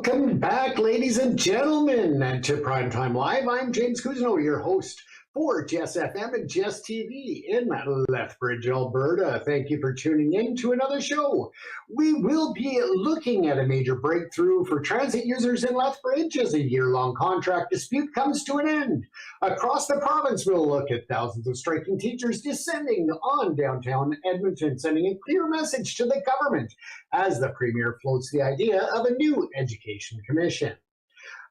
Welcome back, ladies and gentlemen, to Primetime Live. I'm James Cousineau, your host for Jess FM and Jess TV in Lethbridge, Alberta. Thank you for tuning in to another show. We will be looking at a major breakthrough for transit users in Lethbridge as a year-long contract dispute comes to an end. Across the province, we'll look at thousands of striking teachers descending on downtown Edmonton, sending a clear message to the government as the Premier floats the idea of a new education commission.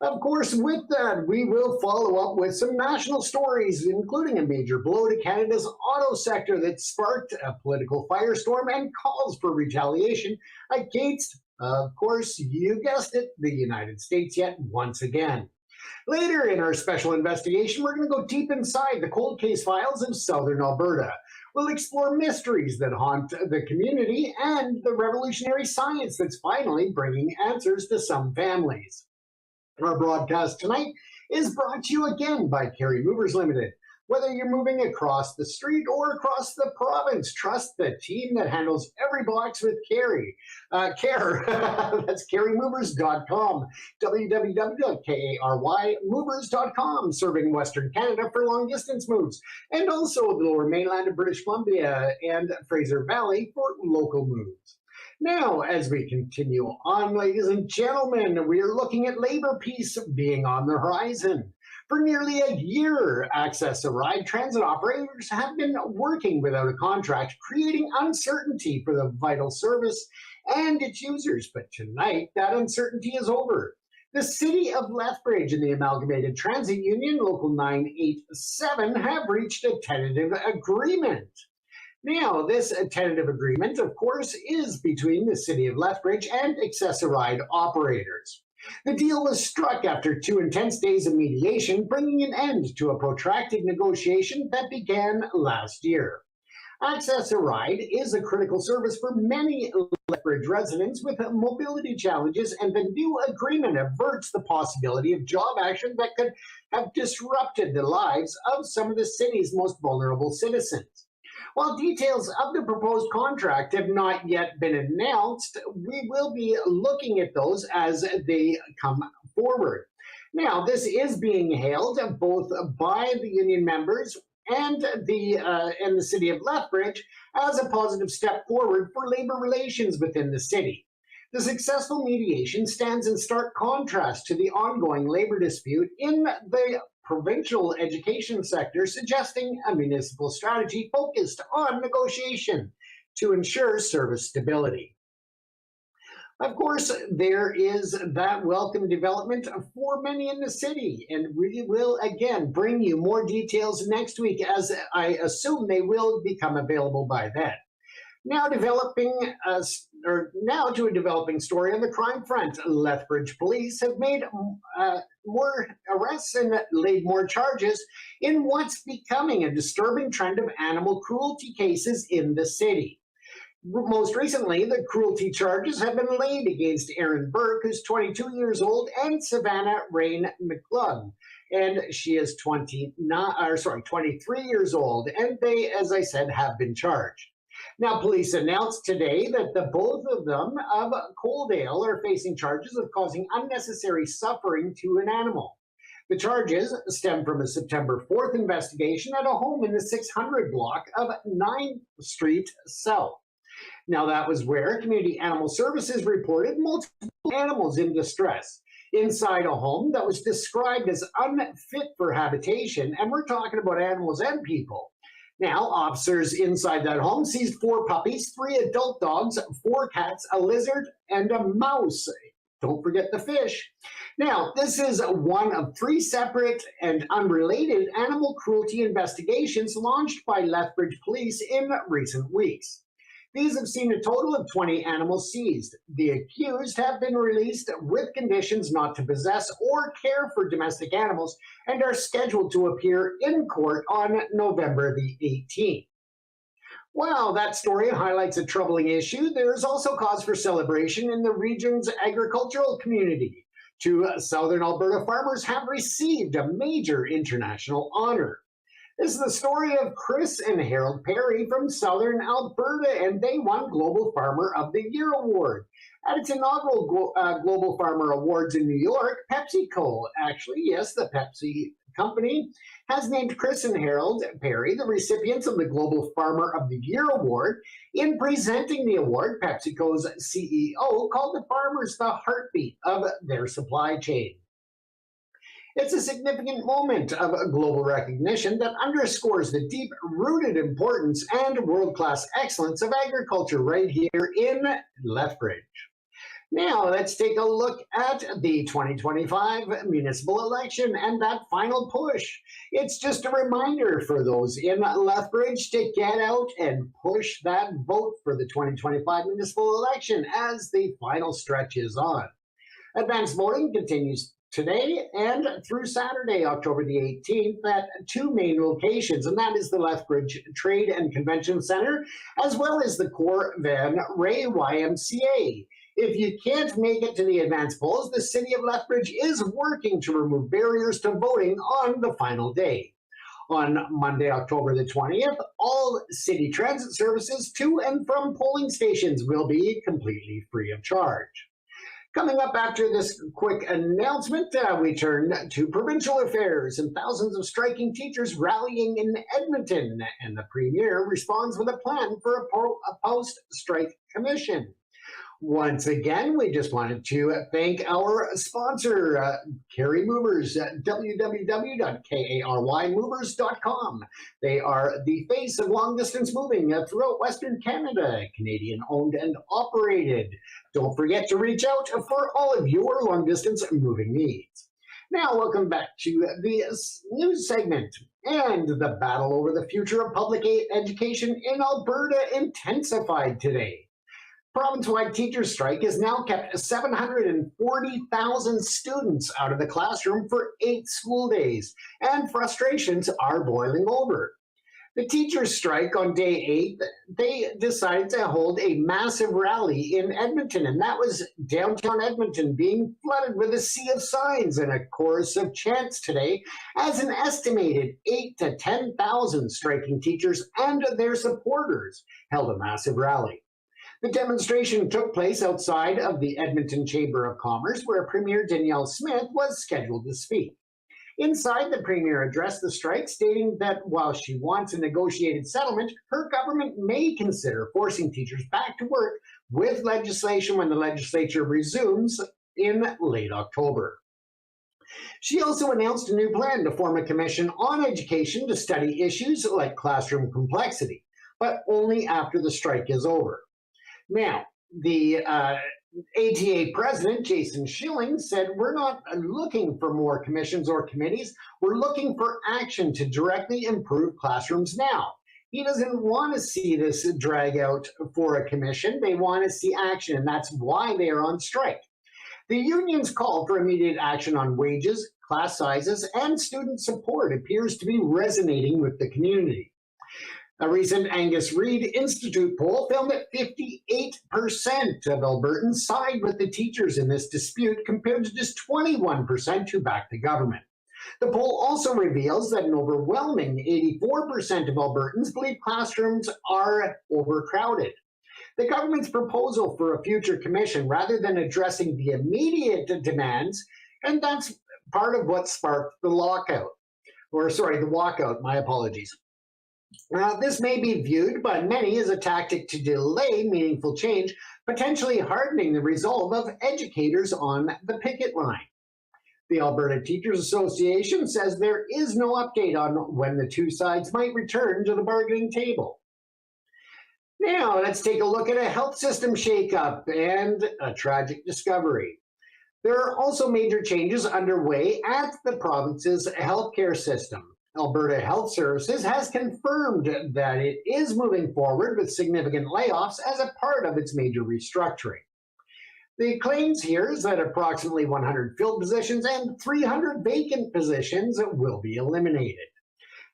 Of course, with that, we will follow up with some national stories, including a major blow to Canada's auto sector that sparked a political firestorm and calls for retaliation against, of course, you guessed it, the United States yet once again. Later in our special investigation, we're going to go deep inside the cold case files of Southern Alberta. We'll explore mysteries that haunt the community and the revolutionary science that's finally bringing answers to some families. Our broadcast tonight is brought to you again by Carey Movers Limited. Whether you're moving across the street or across the province, trust the team that handles every box with Carey. Care. That's careymovers.com. www.karymovers.com, serving Western Canada for long-distance moves, and also the Lower Mainland of British Columbia and Fraser Valley for local moves. Now, as we continue on, ladies and gentlemen, we are looking at labor peace being on the horizon. For nearly a year, Access a Ride transit operators have been working without a contract, creating uncertainty for the vital service and its users. But tonight, that uncertainty is over. The City of Lethbridge and the Amalgamated Transit Union, Local 987, have reached a tentative agreement. Now, this tentative agreement, of course, is between the City of Lethbridge and Access a Ride operators. The deal was struck after 2 intense days of mediation, bringing an end to a protracted negotiation that began last year. Access a Ride is a critical service for many Lethbridge residents with mobility challenges, and the new agreement averts the possibility of job action that could have disrupted the lives of some of the city's most vulnerable citizens. While details of the proposed contract have not yet been announced, we will be looking at those as they come forward. Now, this is being hailed both by the union members and the City of Lethbridge as a positive step forward for labor relations within the city. The successful mediation stands in stark contrast to the ongoing labor dispute in the provincial education sector, suggesting a municipal strategy focused on negotiation to ensure service stability. Of course, there is that welcome development for many in the city, and we will again bring you more details next week, as I assume they will become available by then. Now to a developing story on the crime front. Lethbridge police have made more arrests and laid more charges in what's becoming a disturbing trend of animal cruelty cases in the city. Most recently, the cruelty charges have been laid against Aaron Burke, who's 22 years old, and Savannah Rain McClung, and she is 23 years old, and they, as I said, have been charged. Now, police announced today that the both of them of Coaldale are facing charges of causing unnecessary suffering to an animal. The charges stem from a September 4th investigation at a home in the 600 block of 9th Street South. Now, that was where Community Animal Services reported multiple animals in distress inside a home that was described as unfit for habitation, and we're talking about animals and people. Now, officers inside that home seized 4 puppies, 3 adult dogs, 4 cats, a lizard, and a mouse. Don't forget the fish. Now, this is one of 3 separate and unrelated animal cruelty investigations launched by Lethbridge Police in recent weeks. These have seen a total of 20 animals seized. The accused have been released with conditions not to possess or care for domestic animals and are scheduled to appear in court on November the 18th. While that story highlights a troubling issue, there is also cause for celebration in the region's agricultural community. 2 Southern Alberta farmers have received a major international honor. This is the story of Chris and Harold Perry from Southern Alberta, and they won Global Farmer of the Year award. At its inaugural Global Farmer Awards in New York, PepsiCo, actually, yes, the Pepsi company, has named Chris and Harold Perry the recipients of the Global Farmer of the Year award. In presenting the award, PepsiCo's CEO called the farmers the heartbeat of their supply chain. It's a significant moment of global recognition that underscores the deep-rooted importance and world-class excellence of agriculture right here in Lethbridge. Now, let's take a look at the 2025 municipal election and that final push. It's just a reminder for those in Lethbridge to get out and push that vote for the 2025 municipal election as the final stretch is on. Advanced voting continues today and through Saturday, October the 18th, at two main locations, and that is the Lethbridge Trade and Convention Center, as well as the Core Van Ray YMCA. If you can't make it to the advanced polls, the City of Lethbridge is working to remove barriers to voting on the final day. On Monday, October the 20th, all city transit services to and from polling stations will be completely free of charge. Coming up after this quick announcement, we turn to provincial affairs and thousands of striking teachers rallying in Edmonton, and the Premier responds with a plan for a post-strike commission. Once again, we just wanted to thank our sponsor, Carry Movers at www.karymovers.com. They are the face of long-distance moving throughout Western Canada, Canadian-owned and operated. Don't forget to reach out for all of your long-distance moving needs. Now, welcome back to the news segment. And the battle over the future of public education in Alberta intensified today. Province-wide teachers' strike has now kept 740,000 students out of the classroom for 8 school days, and frustrations are boiling over. The teachers' strike on day 8, they decided to hold a massive rally in Edmonton, and that was downtown Edmonton being flooded with a sea of signs and a chorus of chants today as an estimated 8,000 to 10,000 striking teachers and their supporters held a massive rally. The demonstration took place outside of the Edmonton Chamber of Commerce, where Premier Danielle Smith was scheduled to speak. Inside, the Premier addressed the strike, stating that while she wants a negotiated settlement, her government may consider forcing teachers back to work with legislation when the legislature resumes in late October. She also announced a new plan to form a commission on education to study issues like classroom complexity, but only after the strike is over. Now, the ATA president, Jason Schilling, said, "We're not looking for more commissions or committees. We're looking for action to directly improve classrooms now." He doesn't want to see this drag out for a commission. They want to see action, and that's why they are on strike. The union's call for immediate action on wages, class sizes, and student support appears to be resonating with the community. A recent Angus Reid Institute poll found that 58% of Albertans side with the teachers in this dispute, compared to just 21% who back the government. The poll also reveals that an overwhelming 84% of Albertans believe classrooms are overcrowded. The government's proposal for a future commission, rather than addressing the immediate demands, and that's part of what sparked the walkout, my apologies. This may be viewed by many as a tactic to delay meaningful change, potentially hardening the resolve of educators on the picket line. The Alberta Teachers Association says there is no update on when the two sides might return to the bargaining table. Now, let's take a look at a health system shakeup and a tragic discovery. There are also major changes underway at the province's healthcare system. Alberta Health Services has confirmed that it is moving forward with significant layoffs as a part of its major restructuring. The claims here is that approximately 100 filled positions and 300 vacant positions will be eliminated.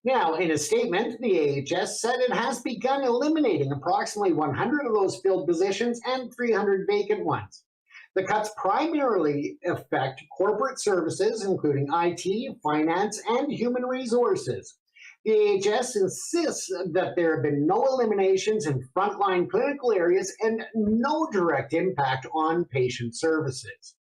Now, in a statement, the AHS said it has begun eliminating approximately 100 of those filled positions and 300 vacant ones. The cuts primarily affect corporate services, including IT, finance, and human resources. The AHS insists that there have been no eliminations in frontline clinical areas and no direct impact on patient services.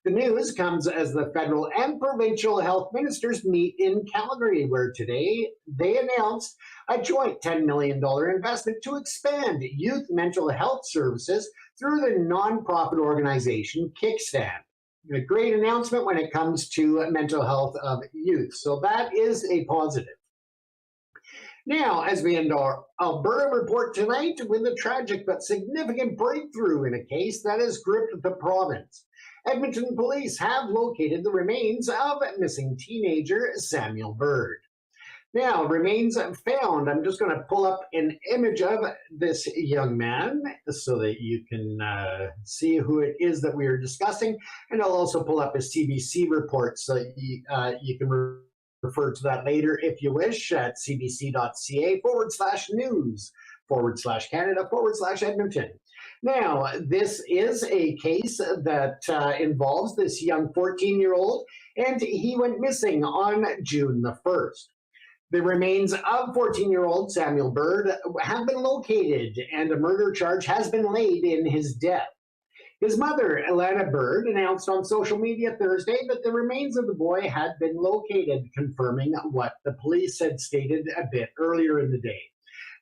The news comes as the federal and provincial health ministers meet in Calgary, where today they announced a joint $10 million investment to expand youth mental health services through the nonprofit organization Kickstand. A great announcement when it comes to mental health of youth. So that is a positive. Now, as we end our Alberta report tonight with a tragic but significant breakthrough in a case that has gripped the province. Edmonton police have located the remains of missing teenager Samuel Bird. Now, remains found. I'm just going to pull up an image of this young man so that you can see who it is that we are discussing. And I'll also pull up a CBC report so that you can refer to that later if you wish at cbc.ca/news/Canada/Edmonton. Now, this is a case that involves this young 14-year-old, and he went missing on June the 1st. The remains of 14-year-old Samuel Bird have been located, and a murder charge has been laid in his death. His mother, Alana Bird, announced on social media Thursday that the remains of the boy had been located, confirming what the police had stated a bit earlier in the day.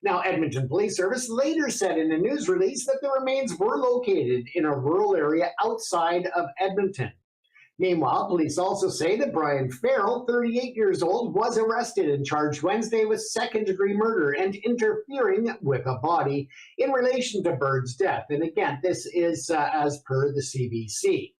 Now, Edmonton Police Service later said in a news release that the remains were located in a rural area outside of Edmonton. Meanwhile, police also say that Brian Farrell, 38 years old, was arrested and charged Wednesday with second-degree murder and interfering with a body in relation to Bird's death. And again, this is as per the CBC.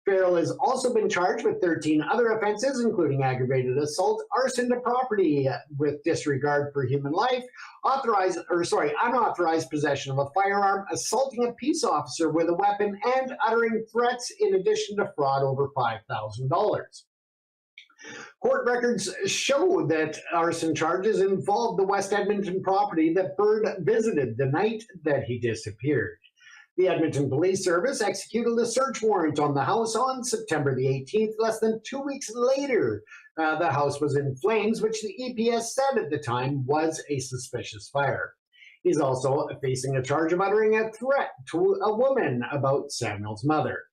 Farrell has also been charged with 13 other offenses, including aggravated assault, arson to property with disregard for human life, unauthorized possession of a firearm, assaulting a peace officer with a weapon, and uttering threats, in addition to fraud over $5,000. Court records show that arson charges involved the West Edmonton property that Bird visited the night that he disappeared. The Edmonton Police Service executed a search warrant on the house on September the 18th. Less than 2 weeks later, the house was in flames, which the EPS said at the time was a suspicious fire. He's also facing a charge of uttering a threat to a woman about Samuel's mother.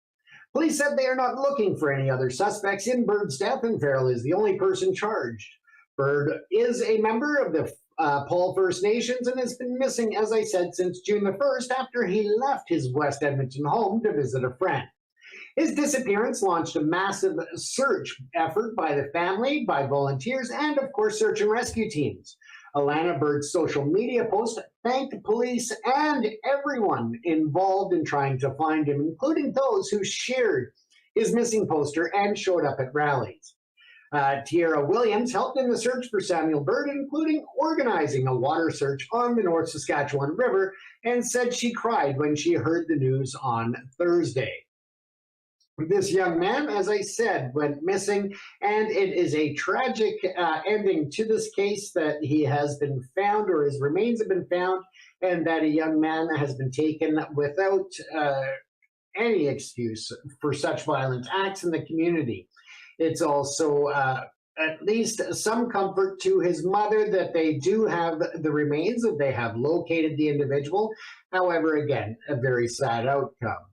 Police said they are not looking for any other suspects in Bird's death, and Farrell is the only person charged. Bird is a member of the Paul First Nations and has been missing, as I said, since June the 1st after he left his West Edmonton home to visit a friend. His disappearance launched a massive search effort by the family, by volunteers, and of course search and rescue teams. Alana Bird's social media post thanked police and everyone involved in trying to find him, including those who shared his missing poster and showed up at rallies. Tierra Williams helped in the search for Samuel Bird, including organizing a water search on the North Saskatchewan River, and said she cried when she heard the news on Thursday. This young man, as I said, went missing, and it is a tragic ending to this case that he has been found, or his remains have been found, and that a young man has been taken without any excuse for such violent acts in the community. It's also at least some comfort to his mother that they do have the remains, that they have located the individual. However, again, a very sad outcome.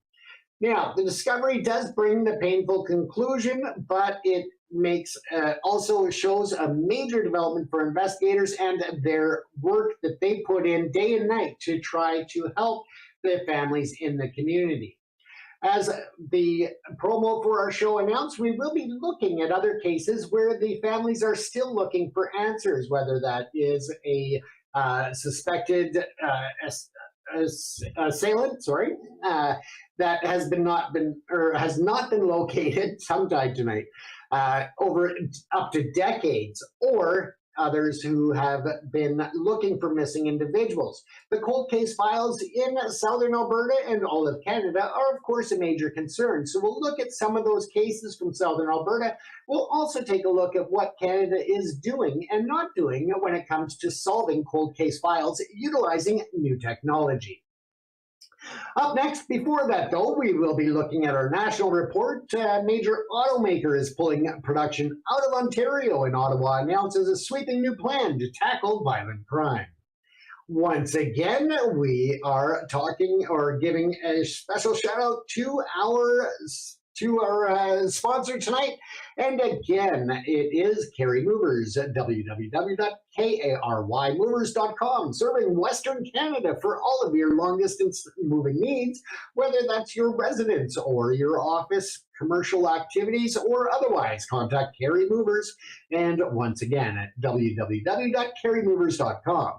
Now, the discovery does bring the painful conclusion, but it makes also shows a major development for investigators and their work that they put in day and night to try to help the families in the community. As the promo for our show announced, we will be looking at other cases where the families are still looking for answers, whether that is a suspected assailant, that has not been located. Some died tonight over up to decades, or others who have been looking for missing individuals. The cold case files in southern Alberta and all of Canada are, of course, a major concern. So we'll look at some of those cases from southern Alberta. We'll also take a look at what Canada is doing and not doing when it comes to solving cold case files utilizing new technology. Up next, before that though, we will be looking at our national report. A major automaker is pulling production out of Ontario, and Ottawa announces a sweeping new plan to tackle violent crime. Once again, we are talking or giving a special shout out to our sponsor tonight. And again, it is Carry Movers at www.karymovers.com, serving Western Canada for all of your long distance moving needs, whether that's your residence or your office, commercial activities, or otherwise. Contact Carry Movers. And once again, at www.karymovers.com.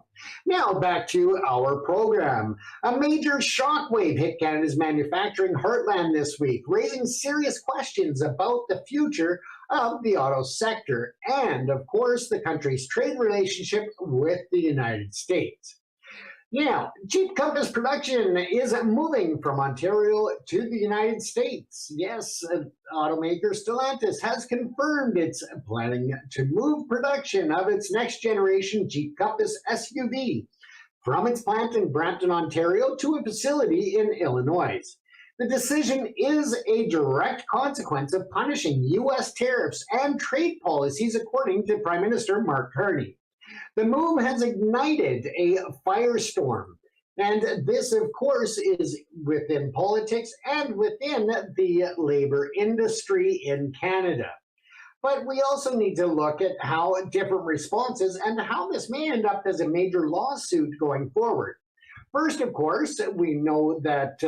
Now back to our program. A major shockwave hit Canada's manufacturing heartland this week, raising serious questions about the future of the auto sector and, of course, the country's trade relationship with the United States. Now, Jeep Compass production is moving from Ontario to the United States. Yes, automaker Stellantis has confirmed it's planning to move production of its next generation Jeep Compass SUV from its plant in Brampton, Ontario to a facility in Illinois. The decision is a direct consequence of punishing U.S. tariffs and trade policies, according to Prime Minister Mark Carney. The move has ignited a firestorm, and this, of course, is within politics and within the labor industry in Canada. But we also need to look at how different responses and how this may end up as a major lawsuit going forward. First, of course, we know that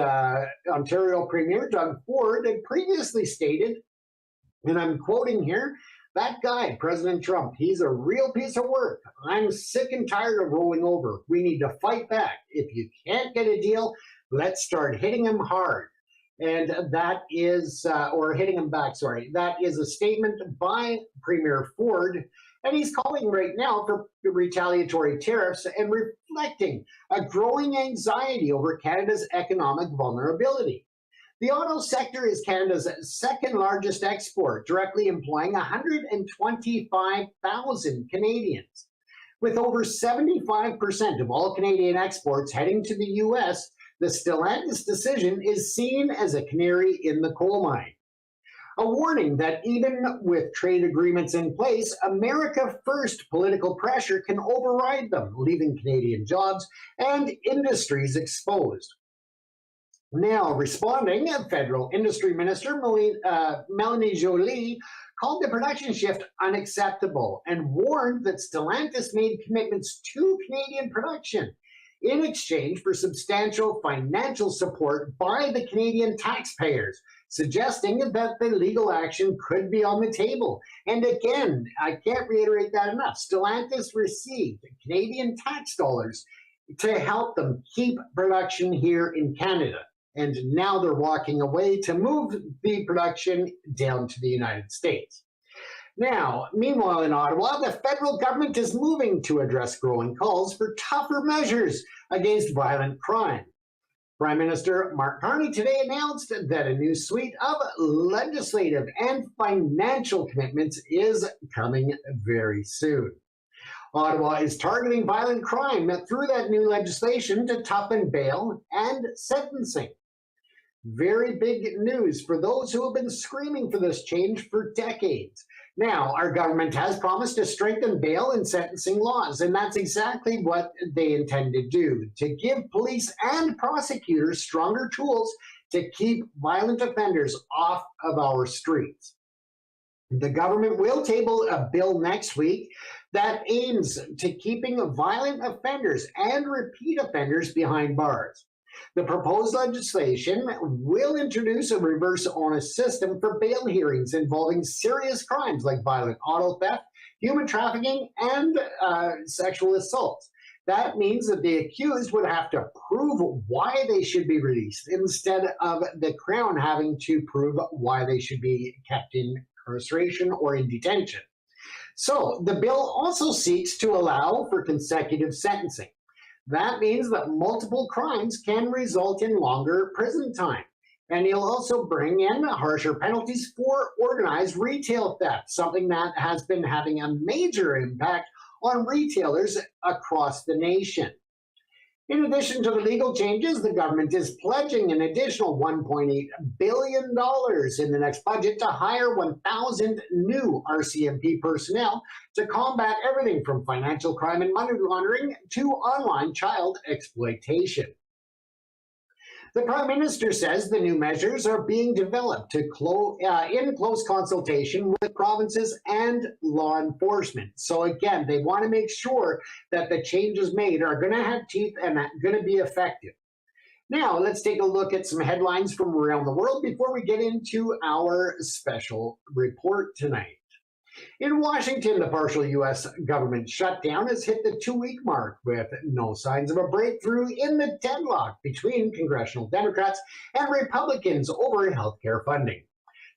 Ontario Premier Doug Ford had previously stated, and I'm quoting here, "That guy, President Trump, he's a real piece of work. I'm sick and tired of rolling over. We need to fight back. If you can't get a deal, let's start hitting him hard." And that is, or hitting him back, sorry. That is a statement by Premier Ford. And he's calling right now for retaliatory tariffs and reflecting a growing anxiety over Canada's economic vulnerability. The auto sector is Canada's second largest export, directly employing 125,000 Canadians. With over 75% of all Canadian exports heading to the U.S., the Stellantis decision is seen as a canary in the coal mine. A warning that even with trade agreements in place, America First political pressure can override them, leaving Canadian jobs and industries exposed. Now, responding, Federal Industry Minister Melanie Joly called the production shift unacceptable and warned that Stellantis made commitments to Canadian production in exchange for substantial financial support by the Canadian taxpayers, suggesting that the legal action could be on the table. And again, I can't reiterate that enough. Stellantis received Canadian tax dollars to help them keep production here in Canada. And now they're walking away to move the production down to the United States. Now, meanwhile in Ottawa, the federal government is moving to address growing calls for tougher measures against violent crime. Prime Minister Mark Carney today announced that a new suite of legislative and financial commitments is coming very soon. Ottawa is targeting violent crime through that new legislation to toughen bail and sentencing. Very big news for those who have been screaming for this change for decades. Now, our government has promised to strengthen bail and sentencing laws, and that's exactly what they intend to do, to give police and prosecutors stronger tools to keep violent offenders off of our streets. The government will table a bill next week that aims to keeping violent offenders and repeat offenders behind bars. The proposed legislation will introduce a reverse onus system for bail hearings involving serious crimes like violent auto theft, human trafficking, and sexual assault. That means that the accused would have to prove why they should be released instead of the Crown having to prove why they should be kept in incarceration or in detention. So the bill also seeks to allow for consecutive sentencing. That means that multiple crimes can result in longer prison time. And he'll also bring in harsher penalties for organized retail theft, something that has been having a major impact on retailers across the nation. In addition to the legal changes, the government is pledging an additional $1.8 billion in the next budget to hire 1,000 new RCMP personnel to combat everything from financial crime and money laundering to online child exploitation. The Prime Minister says the new measures are being developed in close consultation with provinces and law enforcement. So again, they want to make sure that the changes made are going to have teeth and going to be effective. Now, let's take a look at some headlines from around the world before we get into our special report tonight. In Washington, the partial U.S. government shutdown has hit the 2-week mark with no signs of a breakthrough in the deadlock between congressional Democrats and Republicans over healthcare funding.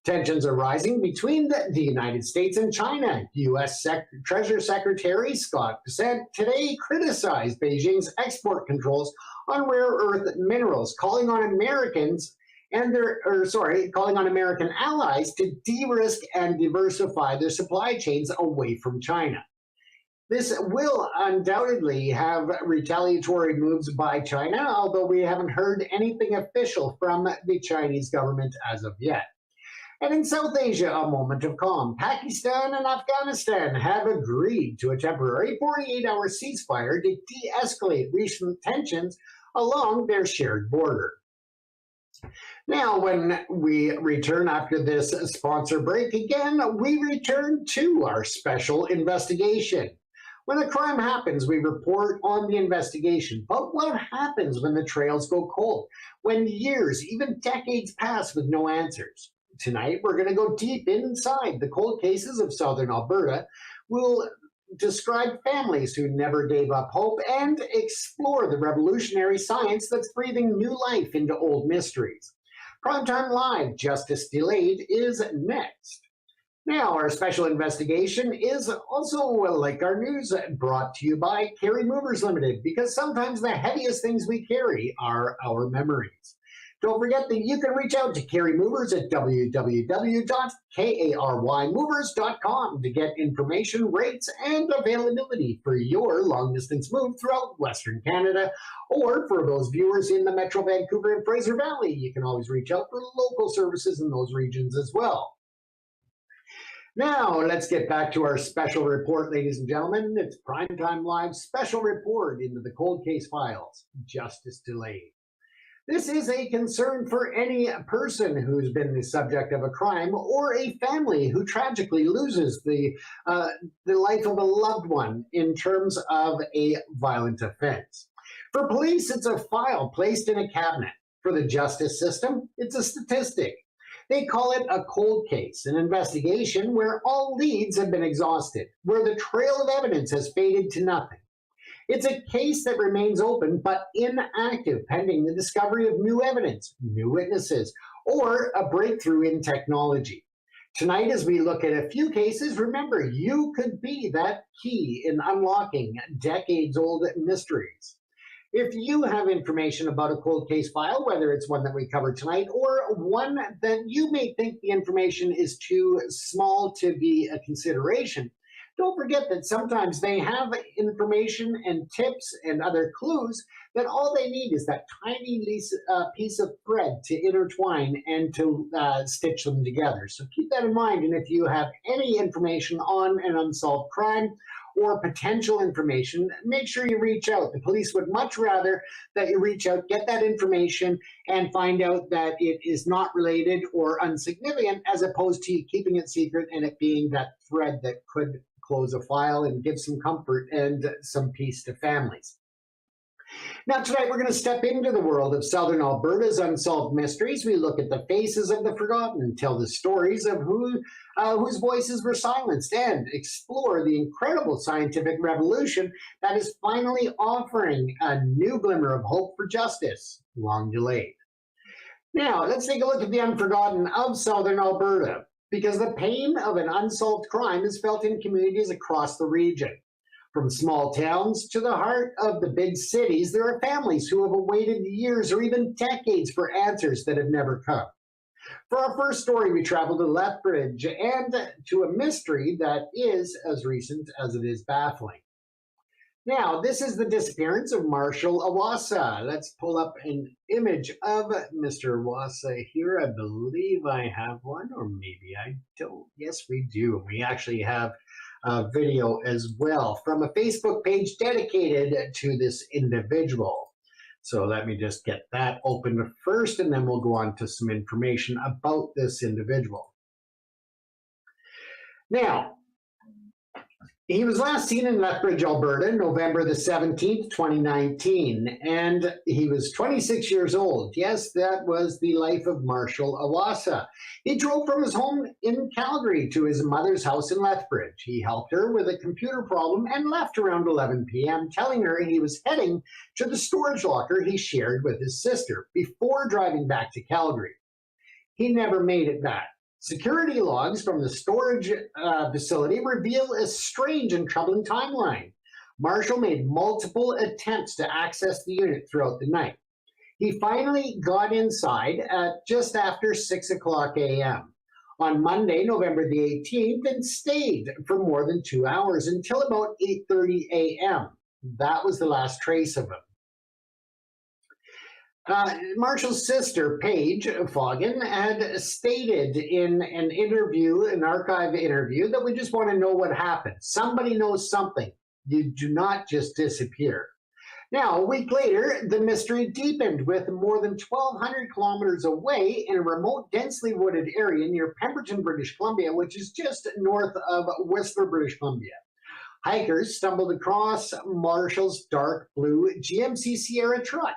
Tensions are rising between the United States and China. U.S. Treasury Secretary Scott Cousineau today criticized Beijing's export controls on rare earth minerals, calling on American allies to de-risk and diversify their supply chains away from China. This will undoubtedly have retaliatory moves by China, although we haven't heard anything official from the Chinese government as of yet. And in South Asia, a moment of calm. Pakistan and Afghanistan have agreed to a temporary 48-hour ceasefire to de-escalate recent tensions along their shared border. Now, when we return after this sponsor break again, we return to our special investigation. When a crime happens, we report on the investigation. But what happens when the trails go cold? When years, even decades pass with no answers? Tonight, we're going to go deep inside the cold cases of southern Alberta. We'll describe families who never gave up hope and explore the revolutionary science that's breathing new life into old mysteries. Primetime Live, Justice Delayed, is next. Now, our special investigation is also, like our news, brought to you by Carry Movers Limited, because sometimes the heaviest things we carry are our memories. Don't forget that you can reach out to Carry Movers at www.karymovers.com to get information, rates, and availability for your long-distance move throughout Western Canada. Or for those viewers in the Metro Vancouver and Fraser Valley, you can always reach out for local services in those regions as well. Now, let's get back to our special report, ladies and gentlemen. It's Primetime Live's special report into the cold case files, Justice Delayed. This is a concern for any person who's been the subject of a crime or a family who tragically loses the life of a loved one in terms of a violent offense. For police, it's a file placed in a cabinet. For the justice system, it's a statistic. They call it a cold case, an investigation where all leads have been exhausted, where the trail of evidence has faded to nothing. It's a case that remains open but inactive pending the discovery of new evidence, new witnesses, or a breakthrough in technology. Tonight, as we look at a few cases, remember, you could be that key in unlocking decades-old mysteries. If you have information about a cold case file, whether it's one that we covered tonight or one that you may think the information is too small to be a consideration, don't forget that sometimes they have information and tips and other clues that all they need is that tiny piece of thread to intertwine and to stitch them together. So keep that in mind. And if you have any information on an unsolved crime or potential information, make sure you reach out. The police would much rather that you reach out, get that information, and find out that it is not related or insignificant, as opposed to keeping it secret and it being that thread that could close a file and give some comfort and some peace to families. Now, tonight we're going to step into the world of Southern Alberta's unsolved mysteries. We look at the faces of the forgotten, tell the stories of whose voices were silenced, and explore the incredible scientific revolution that is finally offering a new glimmer of hope for justice, long delayed. Now, let's take a look at the unforgotten of Southern Alberta, because the pain of an unsolved crime is felt in communities across the region. From small towns to the heart of the big cities, there are families who have awaited years or even decades for answers that have never come. For our first story, we traveled to Lethbridge and to a mystery that is as recent as it is baffling. Now, this is the disappearance of Marshall Awasa. Let's pull up an image of Mr. Awasa here. I believe I have one, or maybe I don't. Yes, we do. We actually have a video as well from a Facebook page dedicated to this individual. So let me just get that open first, and then we'll go on to some information about this individual. Now, he was last seen in Lethbridge, Alberta, November the 17th, 2019, and he was 26 years old. Yes, that was the life of Marshall Awasa. He drove from his home in Calgary to his mother's house in Lethbridge. He helped her with a computer problem and left around 11 p.m., telling her he was heading to the storage locker he shared with his sister before driving back to Calgary. He never made it back. Security logs from the storage facility reveal a strange and troubling timeline. Marshall made multiple attempts to access the unit throughout the night. He finally got inside at just after 6 o'clock a.m. on Monday, November the 18th, and stayed for more than 2 hours until about 8:30 a.m. That was the last trace of him. Marshall's sister, Paige Foggin, had stated in an archive interview, that we just want to know what happened. Somebody knows something. You do not just disappear. Now, a week later, the mystery deepened with more than 1,200 kilometers away in a remote, densely wooded area near Pemberton, British Columbia, which is just north of Whistler, British Columbia. Hikers stumbled across Marshall's dark blue GMC Sierra truck.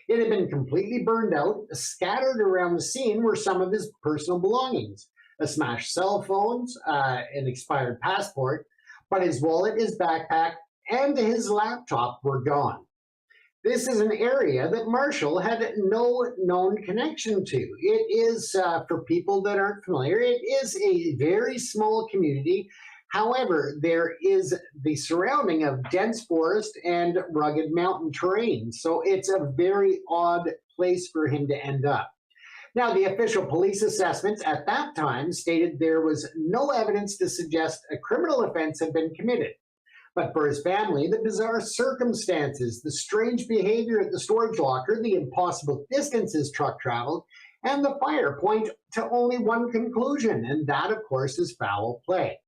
It had been completely burned out. Scattered around the scene were some of his personal belongings, a smashed cell phone, an expired passport, but his wallet, his backpack, and his laptop were gone. This is an area that Marshall had no known connection to. It is, for people that aren't familiar, it is a very small community. However, there is the surrounding of dense forest and rugged mountain terrain, so it's a very odd place for him to end up. Now, the official police assessments at that time stated there was no evidence to suggest a criminal offense had been committed. But for his family, the bizarre circumstances, the strange behavior at the storage locker, the impossible distance his truck traveled, and the fire point to only one conclusion, and that, of course, is foul play.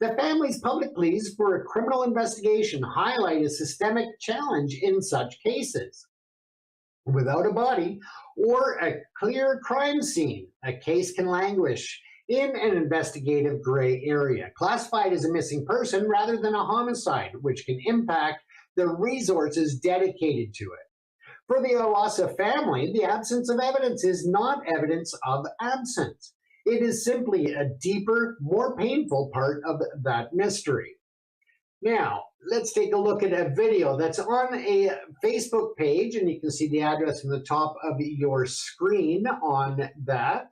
The family's public pleas for a criminal investigation highlight a systemic challenge in such cases. Without a body or a clear crime scene, a case can languish in an investigative gray area, classified as a missing person rather than a homicide, which can impact the resources dedicated to it. For the Awasa family, the absence of evidence is not evidence of absence. It is simply a deeper, more painful part of that mystery. Now, let's take a look at a video that's on a Facebook page, and you can see the address on the top of your screen on that.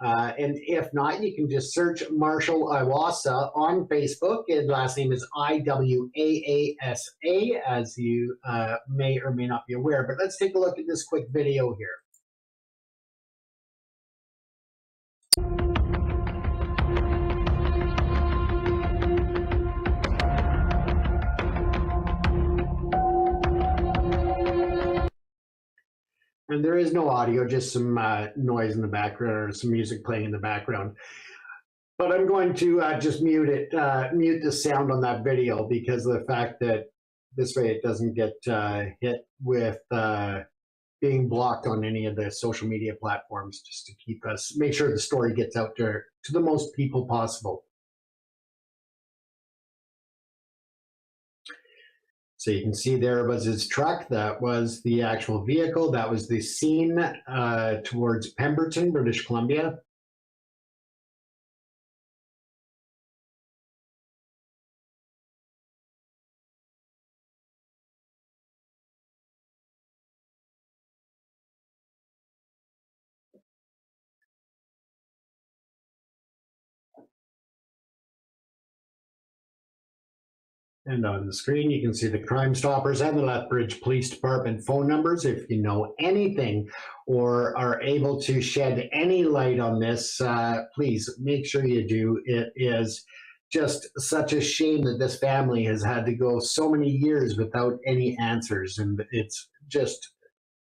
And if not, you can just search Marshall Awasa on Facebook. His last name is Iwaasa, as you may or may not be aware. But let's take a look at this quick video here. And there is no audio, just some noise in the background, or some music playing in the background. But I'm going to just mute it, mute the sound on that video, because of the fact that this way it doesn't get hit with being blocked on any of the social media platforms, just to make sure the story gets out there to the most people possible. So you can see there was his truck. That was the actual vehicle. That was the scene towards Pemberton, British Columbia. And on the screen, you can see the Crime Stoppers and the Lethbridge Police Department phone numbers. If you know anything or are able to shed any light on this, please make sure you do. It is just such a shame that this family has had to go so many years without any answers, and it's just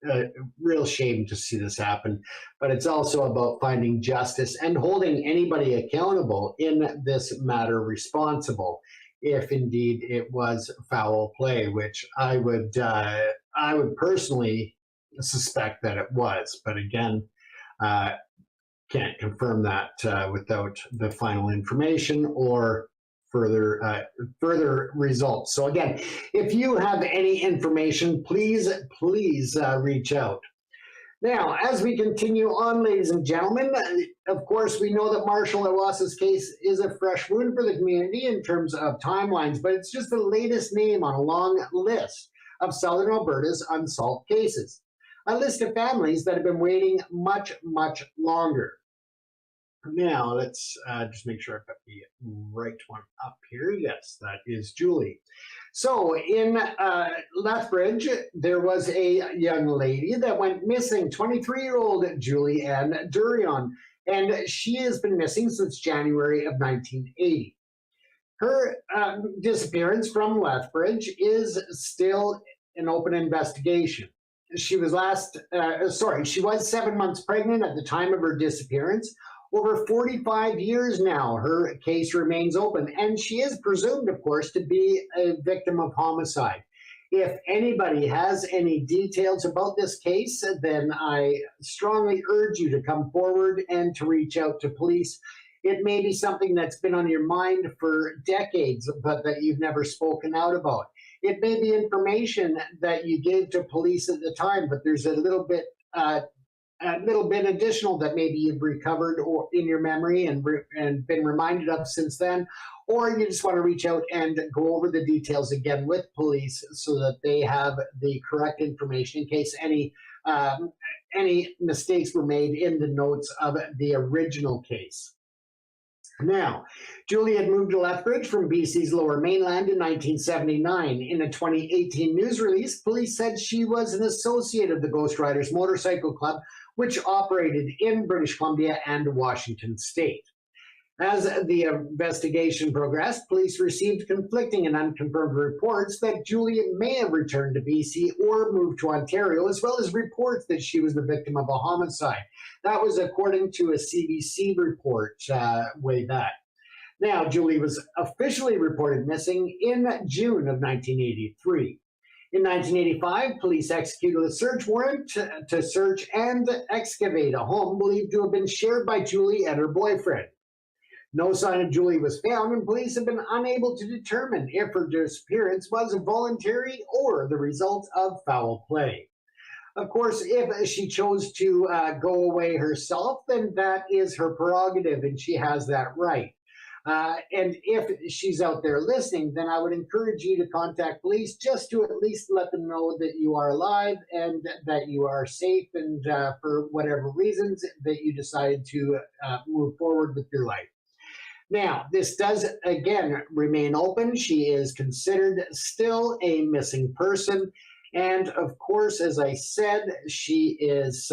a real shame to see this happen. But it's also about finding justice and holding anybody accountable in this matter responsible, if indeed it was foul play, which I would personally suspect that it was. But again, can't confirm that without the final information or further results. So again, if you have any information, please reach out. Now, as we continue on, ladies and gentlemen, of course, we know that Marshall Iwasa's case is a fresh wound for the community in terms of timelines, but it's just the latest name on a long list of Southern Alberta's unsolved cases. A list of families that have been waiting much longer. Now, let's just make sure I've got the right one up here. Yes, that is Julie. So in Lethbridge, there was a young lady that went missing, 23-year-old Julie Ann Durion, and she has been missing since January of 1980. Her disappearance from Lethbridge is still an open investigation. She was she was 7 months pregnant at the time of her disappearance. Over 45 years now, her case remains open, and she is presumed, of course, to be a victim of homicide. If anybody has any details about this case, then I strongly urge you to come forward and to reach out to police. It may be something that's been on your mind for decades, but that you've never spoken out about. It may be information that you gave to police at the time, but there's a little bit additional that maybe you've recovered or in your memory and been reminded of since then, or you just want to reach out and go over the details again with police so that they have the correct information in case any mistakes were made in the notes of the original case. Now, Julie had moved to Lethbridge from BC's Lower Mainland in 1979. In a 2018 news release, police said she was an associate of the Ghost Riders Motorcycle Club, which operated in British Columbia and Washington State. As the investigation progressed, police received conflicting and unconfirmed reports that Julie may have returned to BC or moved to Ontario, as well as reports that she was the victim of a homicide. That was according to a CBC report way back. Now, Julie was officially reported missing in June of 1983. In 1985, police executed a search warrant to search and excavate a home believed to have been shared by Julie and her boyfriend. No sign of Julie was found, and police have been unable to determine if her disappearance was voluntary or the result of foul play. Of course, if she chose to go away herself, then that is her prerogative, and she has that right. And if she's out there listening, then I would encourage you to contact police just to at least let them know that you are alive and that you are safe, and for whatever reasons that you decided to move forward with your life. Now, this does, again, remain open. She is considered still a missing person. And, of course, as I said, she is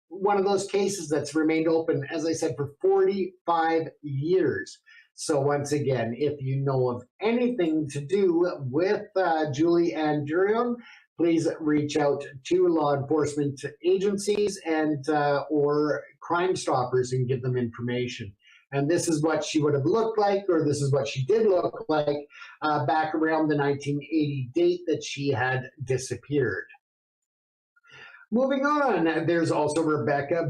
one of those cases that's remained open, as I said, for 45 years. So, once again, if you know of anything to do with Julie Ann Durion, please reach out to law enforcement agencies and or Crime Stoppers and give them information. And this is what she would have looked like, or this is what she did look like back around the 1980 date that she had disappeared. Moving on, there's also Rebecca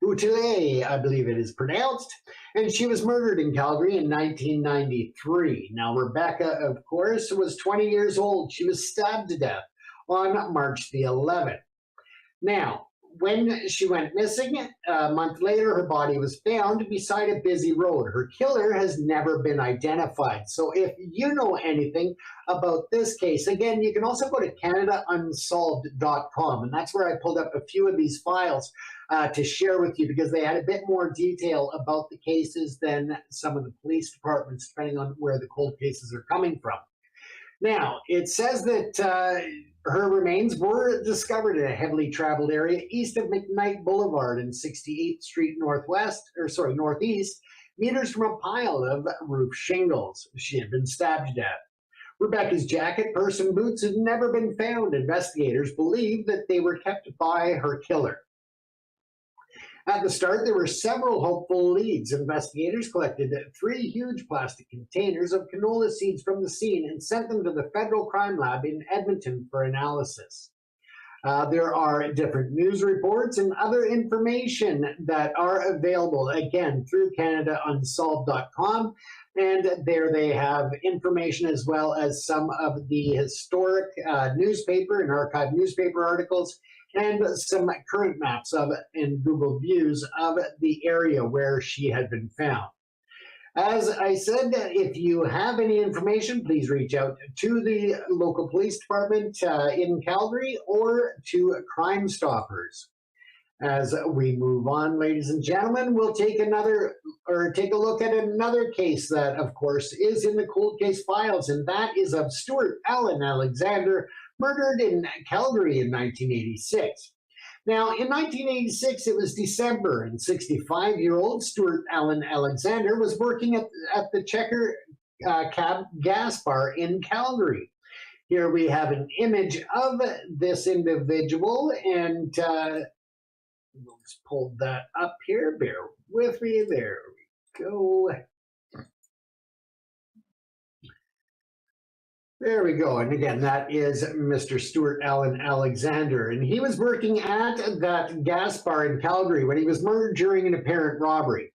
Boutillier, I believe it is pronounced, and she was murdered in Calgary in 1993. Now, Rebecca, of course, was 20 years old. She was stabbed to death on March the 11th. Now, when she went missing, a month later, her body was found beside a busy road. Her killer has never been identified. So if you know anything about this case, again, you can also go to CanadaUnsolved.com, and that's where I pulled up a few of these files to share with you because they had a bit more detail about the cases than some of the police departments, depending on where the cold cases are coming from. Now, it says that her remains were discovered in a heavily traveled area east of McKnight Boulevard and 68th Street northeast meters from a pile of roof shingles. She had been stabbed to death. Rebecca's jacket, purse, and boots had never been found. Investigators believe that they were kept by her killer. At the start, there were several hopeful leads. Investigators collected 3 huge plastic containers of canola seeds from the scene and sent them to the Federal Crime Lab in Edmonton for analysis. There are different news reports and other information that are available, again, through CanadaUnsolved.com. And there they have information as well as some of the historic newspaper and archived newspaper articles and some current maps of and Google views of the area where she had been found. As I said, if you have any information, please reach out to the local police department in Calgary or to Crime Stoppers. As we move on, ladies and gentlemen, we'll take a look at another case that, of course, is in the cold case files, and that is of Stuart Allen Alexander, murdered in Calgary in 1986. Now, in 1986, it was December, and 65-year-old Stuart Allen Alexander was working at the Checker Cab gas bar in Calgary. Here we have an image of this individual, and we'll just pull that up here. Bear with me. There we go. There we go. And again, that is Mr. Stuart Allen Alexander. And he was working at that gas bar in Calgary when he was murdered during an apparent robbery.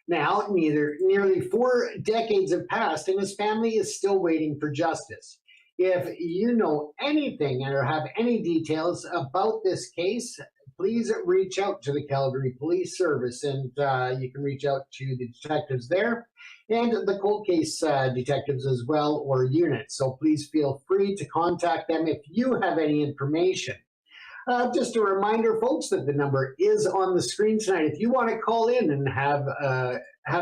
Now, nearly 4 decades have passed, and his family is still waiting for justice. If you know anything or have any details about this case, please reach out to the Calgary Police Service, and you can reach out to the detectives there and the cold case detectives as well, or units. So please feel free to contact them if you have any information. Just a reminder, folks, that the number is on the screen tonight. If you want to call in and have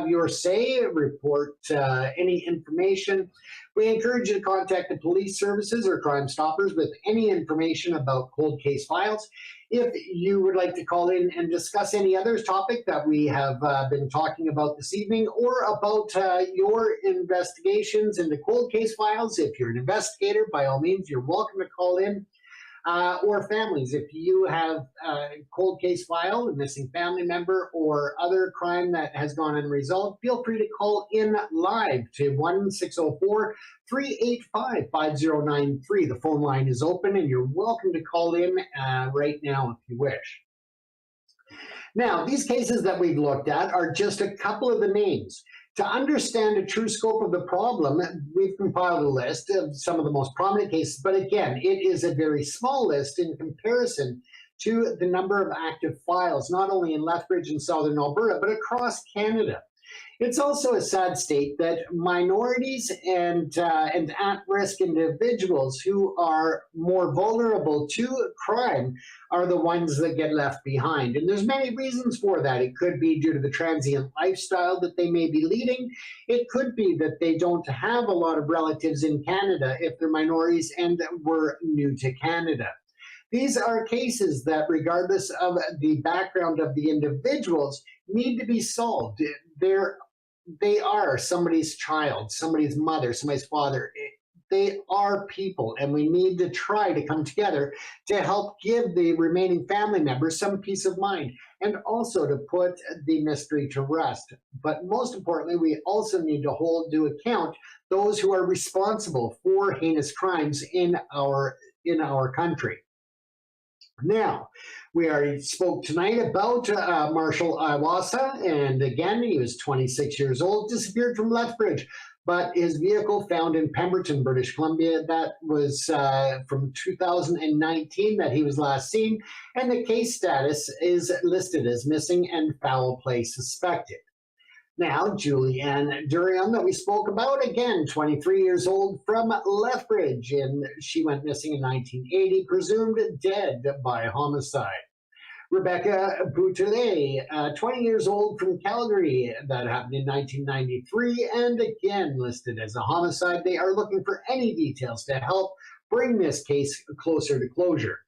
your say, report any information, we encourage you to contact the police services or Crime Stoppers with any information about cold case files. If you would like to call in and discuss any other topic that we have been talking about this evening, or about your investigations into cold case files, if you're an investigator, by all means, you're welcome to call in. Or families, if you have a cold case file, a missing family member, or other crime that has gone unresolved, feel free to call in live to 1-604-385-5093. The phone line is open, and you're welcome to call in right now if you wish. Now, these cases that we've looked at are just a couple of the names. To understand the true scope of the problem, we've compiled a list of some of the most prominent cases, but again, it is a very small list in comparison to the number of active files, not only in Lethbridge and Southern Alberta, but across Canada. It's also a sad state that minorities and at-risk individuals who are more vulnerable to crime are the ones that get left behind. And there's many reasons for that. It could be due to the transient lifestyle that they may be leading. It could be that they don't have a lot of relatives in Canada if they're minorities and were new to Canada. These are cases that, regardless of the background of the individuals, need to be solved. They are somebody's child, somebody's mother, somebody's father. They are people, and we need to try to come together to help give the remaining family members some peace of mind, and also to put the mystery to rest. But most importantly, we also need to hold to account those who are responsible for heinous crimes in our country. Now, we already spoke tonight about Marshall Iwasa, and again, he was 26 years old, disappeared from Lethbridge, but his vehicle found in Pemberton, British Columbia, that was from 2019 that he was last seen, and the case status is listed as missing and foul play suspected. Now, Julianne Durian that we spoke about, again, 23 years old from Lethbridge, and she went missing in 1980, presumed dead by homicide. Rebecca Boutelet, 20 years old from Calgary, that happened in 1993, and again listed as a homicide. They are looking for any details to help bring this case closer to closure.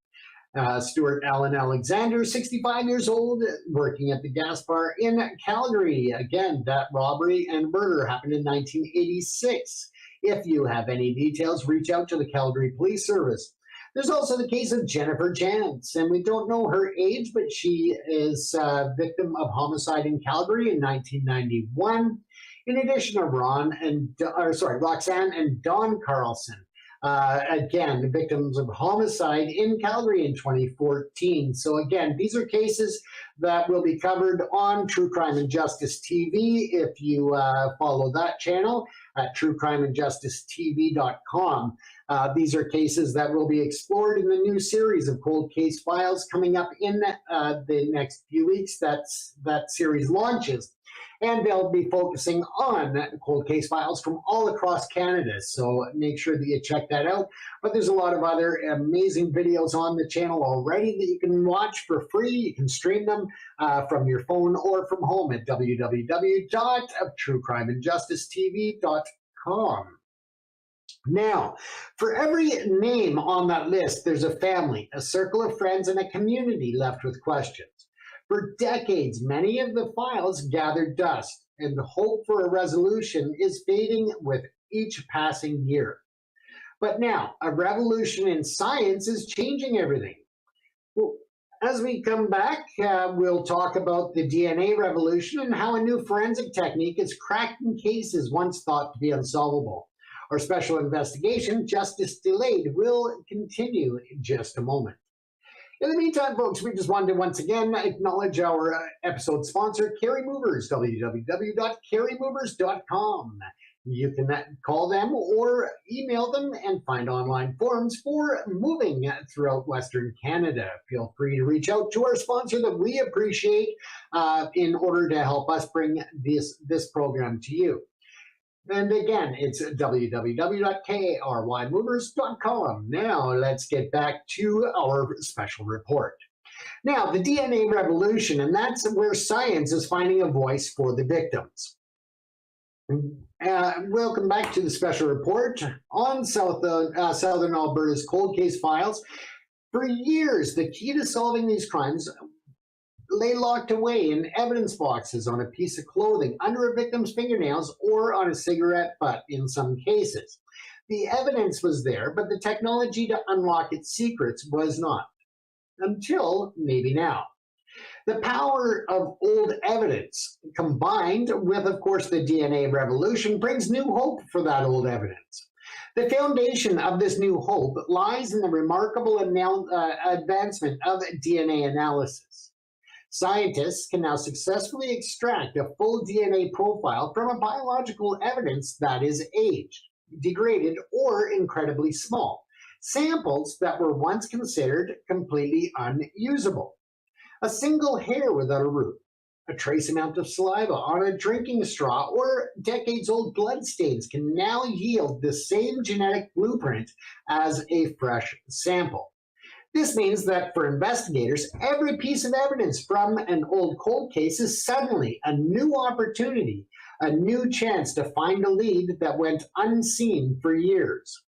Stuart Allen Alexander, 65 years old, working at the gas bar in Calgary. Again, that robbery and murder happened in 1986. If you have any details, reach out to the Calgary Police Service. There's also the case of Jennifer Jantz, and we don't know her age, but she is a victim of homicide in Calgary in 1991. In addition to Roxanne and Don Carlson. Again, the victims of homicide in Calgary in 2014. So again, these are cases that will be covered on True Crime and Justice TV if you follow that channel at truecrimeandjusticetv.com. These are cases that will be explored in the new series of Cold Case Files coming up in the next few weeks. That series launches. And they'll be focusing on cold case files from all across Canada. So make sure that you check that out. But there's a lot of other amazing videos on the channel already that you can watch for free. You can stream them from your phone or from home at www.truecrimeandjusticetv.com. Now, for every name on that list, there's a family, a circle of friends, and a community left with questions. For decades, many of the files gathered dust, and the hope for a resolution is fading with each passing year. But now, a revolution in science is changing everything. Well, as we come back, we'll talk about the DNA revolution and how a new forensic technique is cracking cases once thought to be unsolvable. Our special investigation, Justice Delayed, will continue in just a moment. In the meantime, folks, we just wanted to once again acknowledge our episode sponsor, Carry Movers, www.carrymovers.com. You can call them or email them and find online forums for moving throughout Western Canada. Feel free to reach out to our sponsor that we appreciate in order to help us bring this program to you. And again, it's www.karymovers.com. Now, let's get back to our special report. Now, the DNA revolution, and that's where science is finding a voice for the victims. Welcome back to the special report on Southern Alberta's cold case files. For years, the key to solving these crimes lay locked away in evidence boxes, on a piece of clothing, under a victim's fingernails, or on a cigarette butt in some cases. The evidence was there, but the technology to unlock its secrets was not. Until maybe now. The power of old evidence, combined with, of course, the DNA revolution, brings new hope for that old evidence. The foundation of this new hope lies in the remarkable advancement of DNA analysis. Scientists can now successfully extract a full DNA profile from a biological evidence that is aged, degraded, or incredibly small, samples that were once considered completely unusable. A single hair without a root, a trace amount of saliva on a drinking straw, or decades-old bloodstains can now yield the same genetic blueprint as a fresh sample. This means that for investigators, every piece of evidence from an old cold case is suddenly a new opportunity, a new chance to find a lead that went unseen for years.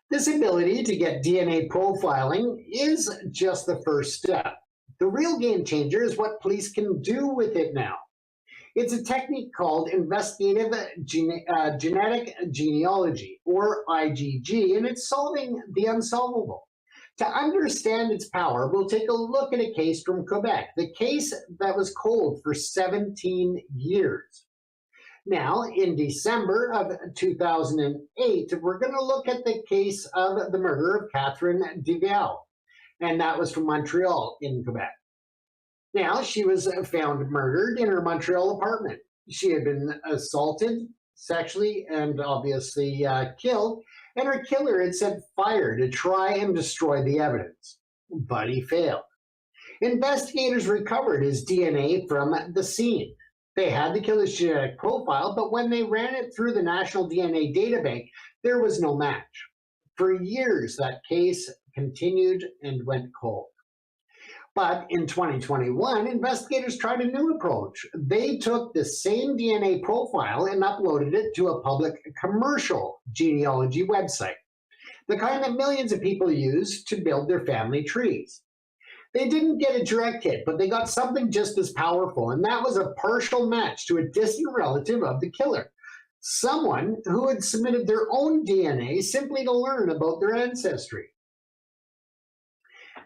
This ability to get DNA profiling is just the first step. The real game changer is what police can do with it now. It's a technique called investigative genetic genealogy, or IgG, and it's solving the unsolvable. To understand its power, we'll take a look at a case from Quebec, the case that was cold for 17 years. Now, in December of 2008, we're going to look at the case of the murder of Catherine Devial, and that was from Montreal in Quebec. Now, she was found murdered in her Montreal apartment. She had been assaulted sexually and obviously killed, and her killer had set fire to try and destroy the evidence, but he failed. Investigators recovered his DNA from the scene. They had the killer's genetic profile, but when they ran it through the National DNA Databank, there was no match. For years, that case continued and went cold. But in 2021, investigators tried a new approach. They took the same DNA profile and uploaded it to a public commercial genealogy website. the kind that millions of people use to build their family trees. They didn't get a direct hit, but they got something just as powerful, and that was a partial match to a distant relative of the killer. Someone who had submitted their own DNA simply to learn about their ancestry.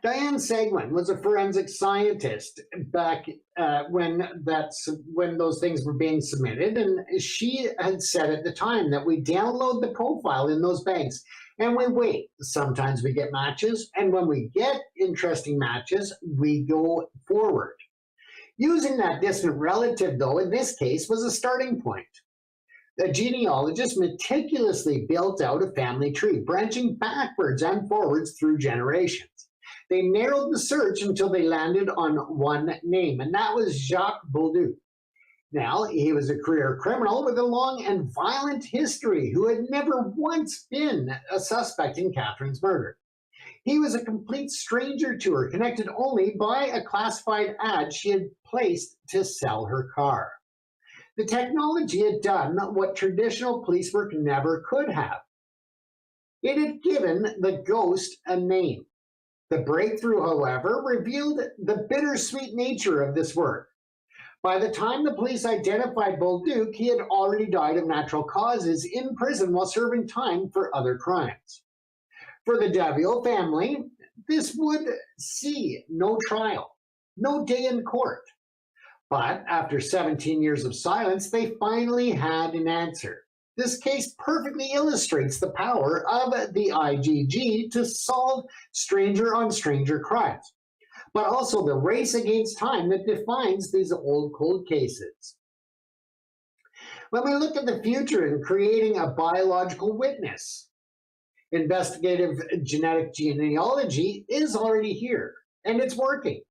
Diane Seguin was a forensic scientist back when those things were being submitted, and she had said at the time that we download the profile in those banks and we wait. Sometimes we get matches, and when we get interesting matches, we go forward. Using that distant relative, though, in this case, was a starting point. The genealogist meticulously built out a family tree, branching backwards and forwards through generations. They narrowed the search until they landed on one name, and that was Jacques Bolduc. Now, he was a career criminal with a long and violent history who had never once been a suspect in Catherine's murder. He was a complete stranger to her, connected only by a classified ad she had placed to sell her car. The technology had done what traditional police work never could have. It had given the ghost a name. The breakthrough, however, revealed the bittersweet nature of this work. By the time the police identified Bolduc, he had already died of natural causes in prison while serving time for other crimes. For the Davio family, this would see no trial, no day in court. But after 17 years of silence, they finally had an answer. This case perfectly illustrates the power of the IGG to solve stranger-on-stranger crimes, but also the race against time that defines these old cold cases. When we look at the future in creating a biological witness, investigative genetic genealogy is already here, and it's working.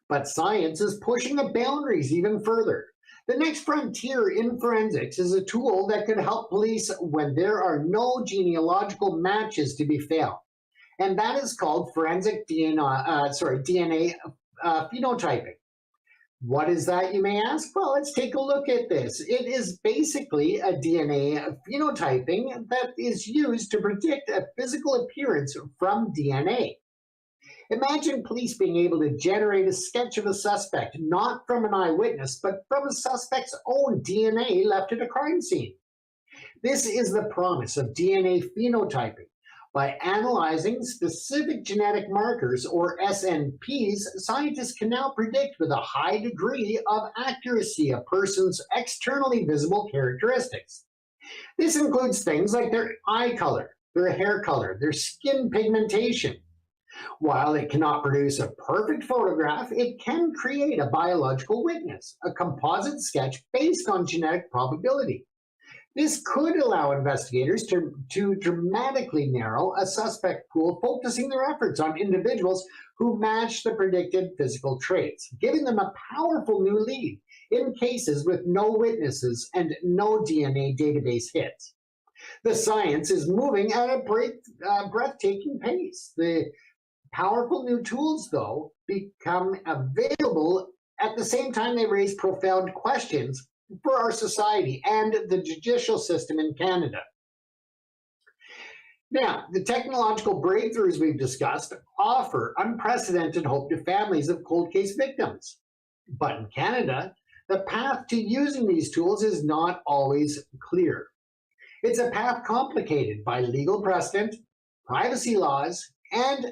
But science is pushing the boundaries even further. The next frontier in forensics is a tool that could help police when there are no genealogical matches to be found. And that is called forensic DNA phenotyping. What is that, you may ask? Well, let's take a look at this. It is basically a DNA phenotyping that is used to predict a physical appearance from DNA. Imagine police being able to generate a sketch of a suspect, not from an eyewitness, but from a suspect's own DNA left at a crime scene. This is the promise of DNA phenotyping. By analyzing specific genetic markers, or SNPs, scientists can now predict with a high degree of accuracy a person's externally visible characteristics. This includes things like their eye color, their hair color, their skin pigmentation. While it cannot produce a perfect photograph, it can create a biological witness, a composite sketch based on genetic probability. This could allow investigators to dramatically narrow a suspect pool, focusing their efforts on individuals who match the predicted physical traits, giving them a powerful new lead in cases with no witnesses and no DNA database hits. The science is moving at a breathtaking pace. The powerful new tools, though, become available at the same time they raise profound questions for our society and the judicial system in Canada. Now, the technological breakthroughs we've discussed offer unprecedented hope to families of cold case victims. But in Canada, the path to using these tools is not always clear. It's a path complicated by legal precedent, privacy laws, and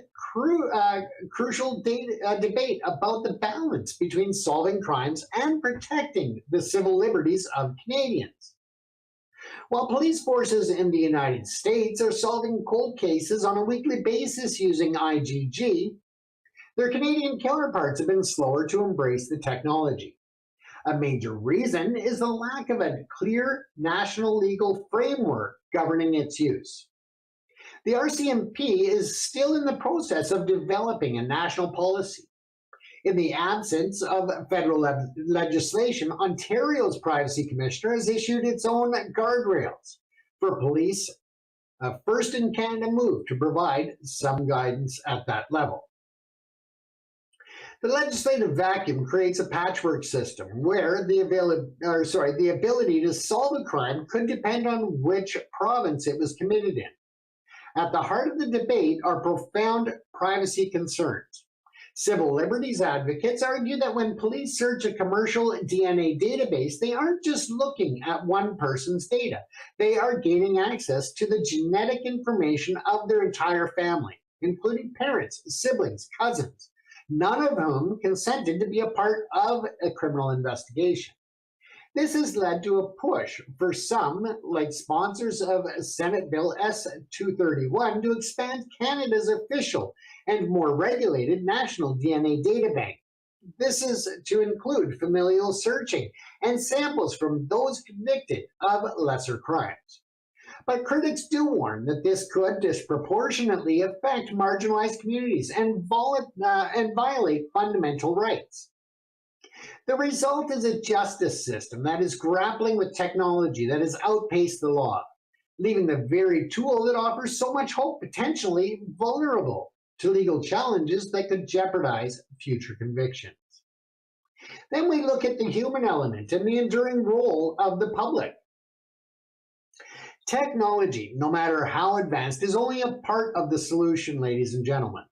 crucial debate about the balance between solving crimes and protecting the civil liberties of Canadians. While police forces in the United States are solving cold cases on a weekly basis using IGG, their Canadian counterparts have been slower to embrace the technology. A major reason is the lack of a clear national legal framework governing its use. The RCMP is still in the process of developing a national policy. In the absence of federal legislation, Ontario's Privacy Commissioner has issued its own guardrails for police, a first in Canada move to provide some guidance at that level. The legislative vacuum creates a patchwork system where the ability to solve a crime could depend on which province it was committed in. At the heart of the debate are profound privacy concerns. Civil liberties advocates argue that when police search a commercial DNA database, they aren't just looking at one person's data. They are gaining access to the genetic information of their entire family, including parents, siblings, cousins, none of whom consented to be a part of a criminal investigation. This has led to a push for some, like sponsors of Senate Bill S-231, to expand Canada's official and more regulated national DNA data bank. This is to include familial searching and samples from those convicted of lesser crimes. But critics do warn that this could disproportionately affect marginalized communities and violate fundamental rights. The result is a justice system that is grappling with technology that has outpaced the law, leaving the very tool that offers so much hope potentially vulnerable to legal challenges that could jeopardize future convictions. Then we look at the human element and the enduring role of the public. Technology, no matter how advanced, is only a part of the solution, ladies and gentlemen.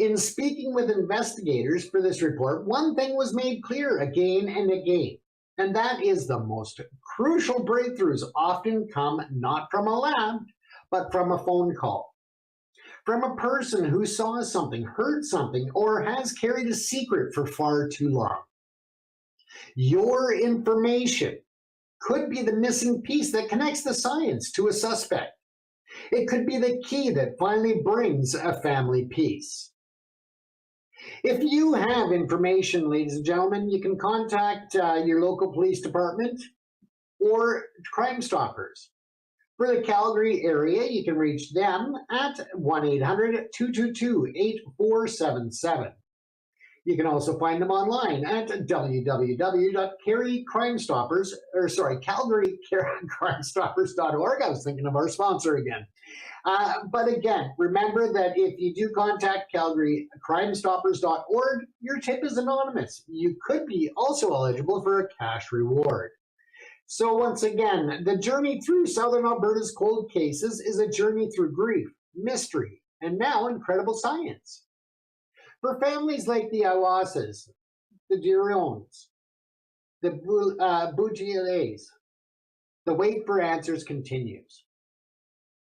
In speaking with investigators for this report, one thing was made clear again and again, and that is the most crucial breakthroughs often come not from a lab, but from a phone call. From a person who saw something, heard something, or has carried a secret for far too long. Your information could be the missing piece that connects the science to a suspect. It could be the key that finally brings a family peace. If you have information, ladies and gentlemen, you can contact your local police department or Crime Stoppers. For the Calgary area, you can reach them at 1-800-222-8477. You can also find them online at calgarycrimestoppers.org. I was thinking of our sponsor again. But again, remember that if you do contact calgarycrimestoppers.org, your tip is anonymous. You could be also eligible for a cash reward. So once again, the journey through Southern Alberta's cold cases is a journey through grief, mystery, and now incredible science. For families like the Iwasas, the Durions, the Bougiers, the wait for answers continues.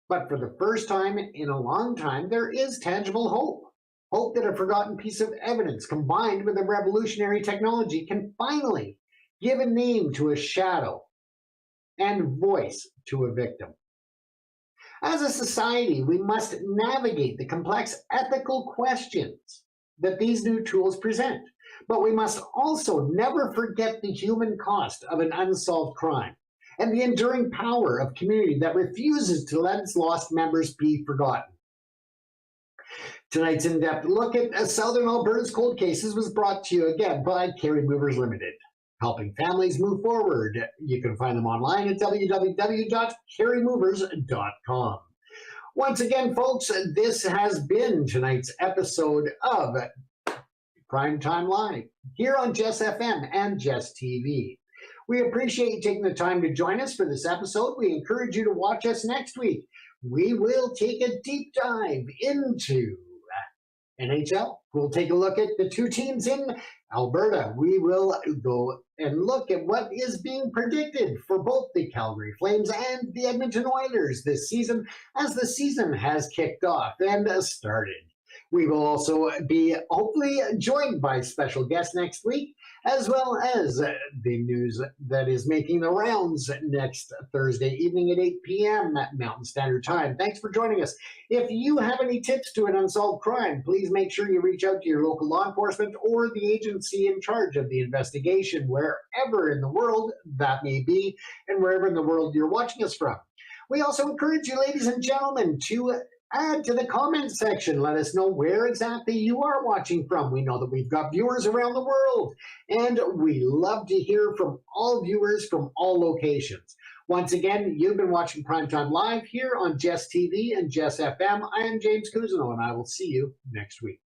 But for the first time in a long time, there is tangible hope. Hope that a forgotten piece of evidence combined with a revolutionary technology can finally give a name to a shadow and voice to a victim. As a society, we must navigate the complex ethical questions that these new tools present. But we must also never forget the human cost of an unsolved crime and the enduring power of community that refuses to let its lost members be forgotten. Tonight's in-depth look at Southern Alberta's cold cases was brought to you again by Carry Movers Limited, helping families move forward. You can find them online at www.carrymovers.com. Once again, folks, this has been tonight's episode of Primetime Live here on Jess FM and Jess TV. We appreciate you taking the time to join us for this episode. We encourage you to watch us next week. We will take a deep dive into NHL. We'll take a look at the two teams in Alberta. We will go and look at what is being predicted for both the Calgary Flames and the Edmonton Oilers this season, as the season has kicked off and started. We will also be hopefully joined by special guests next week, as well as the news that is making the rounds next Thursday evening at 8 p.m. Mountain Standard Time. Thanks for joining us. If you have any tips to an unsolved crime, please make sure you reach out to your local law enforcement or the agency in charge of the investigation, wherever in the world that may be, and wherever in the world you're watching us from. We also encourage you, ladies and gentlemen, to add to the comment section. Let us know where exactly you are watching from. We know that we've got viewers around the world, and we love to hear from all viewers from all locations. Once again, you've been watching Primetime Live here on Jess TV and Jess FM. I am James Cousineau, and I will see you next week.